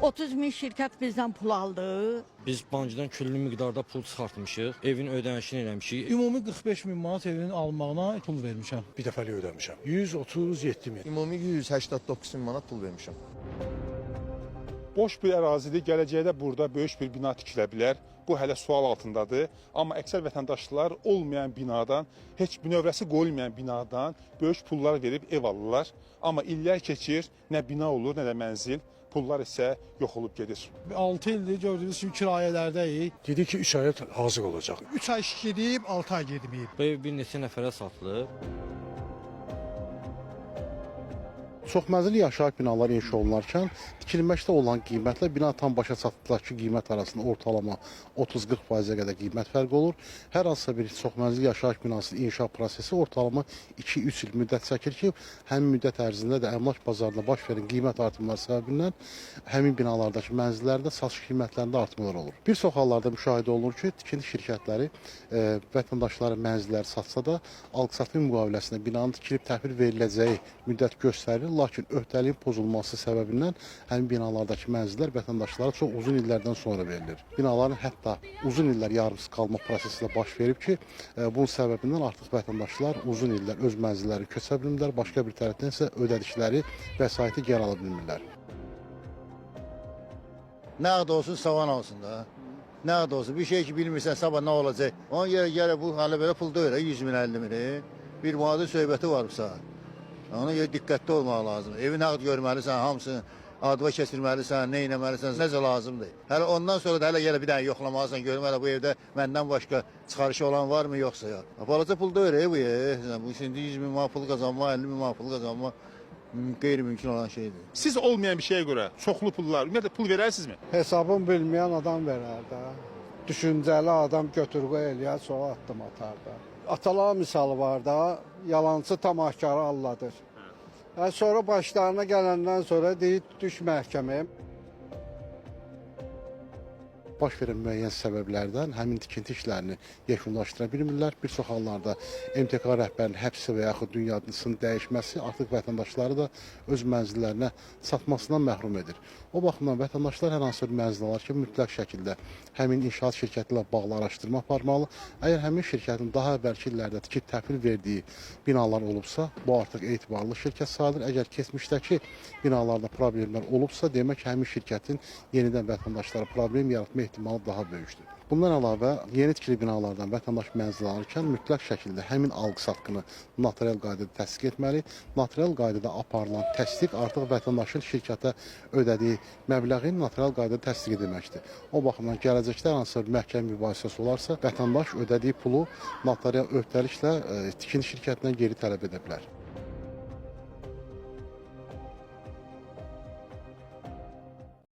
30 min şirkət bizdən pul aldı. Biz bankdan küllü miqdarda pul çıxartmışıq, evin ödənişini eləmişik. Ümumi 45 min manat evinin alınmağına pul vermişəm. Bir dəfəlik ödəmişəm. 137 min. Ümumi 189 min manat pul vermişəm. Boş bir ərazidir, gələcəkdə burada böyük bir bina tikilə bilər. Bu hələ sual altındadır. Amma əksər vətəndaşlar olmayan binadan, heç növrəsi qoyulmayan binadan böyük pullar verib ev alırlar. Amma illər keçir, nə bina olur, nə də mənzil. Pullar isə yox olub gedir. 6 ildir gördüyünüz kimi kirayələrdəyik. Dedi ki 3 aya hazır olacaq. 3 ay gedib, 6 ay gedməyib. Bu ev bir neçə nəfərə satılıb. Çoxmənzilli yaşayış binaları inşa olunarkən tikilməkdə olan qiymətlə bina tam başa çatdıqdakı qiymət arasında ortalama 30-40%-ə qədər qiymət fərqi olur. Hər hansısa bir çoxmənzilli yaşayış binasının inşa prosesi ortalama 2-3 il müddət çəkir ki, həmin müddət ərzində də əmlak bazarında baş verən qiymət artımları səbəbindən həmin binalardakı mənzillərdə satış qiymətlərində artımlar olur. Bir çox hallarda müşahidə olunur ki, tikinti şirkətləri vətəndaşların mənzilləri satsa da alqı-satqı müqaviləsində binanın tikilib təhvil veriləcəyi müddət göstərilir. Lakin öhdəliyin pozulması səbəbindən həmin binalardakı mənzillər vətəndaşlara çox uzun illərdən sonra verilir. Binaların hətta uzun illər yarımsız qalma prosesi də baş verib ki, bunun səbəbindən artıq vətəndaşlar uzun illər öz mənzilləri köçə bilmirlər, başqa bir tərəfdən isə ödədikləri vəsaiti geri ala bilmirlər. Nəqd olsun, savan olsun da. Nəqd olsun, bir şey ki bilmirsən sabah nə olacaq. Ona görə gələ bu hələ belə pul deyir, 100 min, 50 mini. Bir maddi söhbəti var bu saat. Ona görə diqqətli olmaq lazımdır. Evi nəqd görməlisən, hamısını adıva keçirməlisən, nə etməlisən, necə lazımdır. Hələ ondan sonra da hələ gələ bir dənə yoxlamalısan, görməli bu evdə məndən başqa çıxarışı olan varmı, yoxsa ya. Balaca pul deyir bu ev. Bu şimdi 100 min manat pul qazanma, 50 min manat pul qazanma qeyri-mümkün olan şeydir. Siz olmayan bir şeyə görə çoxlu pullar, ümumiyyətlə pul verərsinizmi? Hesabın bilməyən adam verər də. Düşüncəli adam götür-qoy eləyər, sonra addım atar da. Atalar misalı var da, yalancı tamahkarı alladır. Sonra başlarına gələndən sonra deyir, düş məhkəməyə. Baş verən müəyyən səbəblərdən həmin tikinti işlərini yekunlaşdıra bilmirlər. Bir çox hallarda MTK rəhbərinin həbsi və yaxud dünyasının dəyişməsi artıq vətəndaşları da öz mənzillərinə çatmasından məhrum edir. O baxımdan vətəndaşlar hər hansı bir mənzil alarkən mütləq şəkildə həmin inşaat şirkəti ilə bağlı araşdırma aparmalı. Əgər həmin şirkətin daha əvvəlki illərdə tikib təhvil verdiyi binalar olubsa, bu artıq etibarlı şirkət sayılır. Əgər keçmişdəki binalarda problemlər olubsa, demək ki, həmin şirkətin yenidən vətəndaşlara problem yaratma ehtimalı daha böyükdür. Bundan əlavə, yeni tikili binalardan vətəndaş mənzil alırkən mütləq şəkildə həmin alqı-satqını notarial qaydada təsdiq etməli. Notarial qaydada aparılan təsdiq artıq vətəndaşın şirkətə ödədiyi məbləğin notarial qaydada təsdiq edilməkdir. O baxımdan gələcəkdə hansı bir məhkəmə mübahisəsi olarsa, vətəndaş ödədiyi pulu notarial öhdəliklə tikinti şirkətindən geri tələb edə bilər.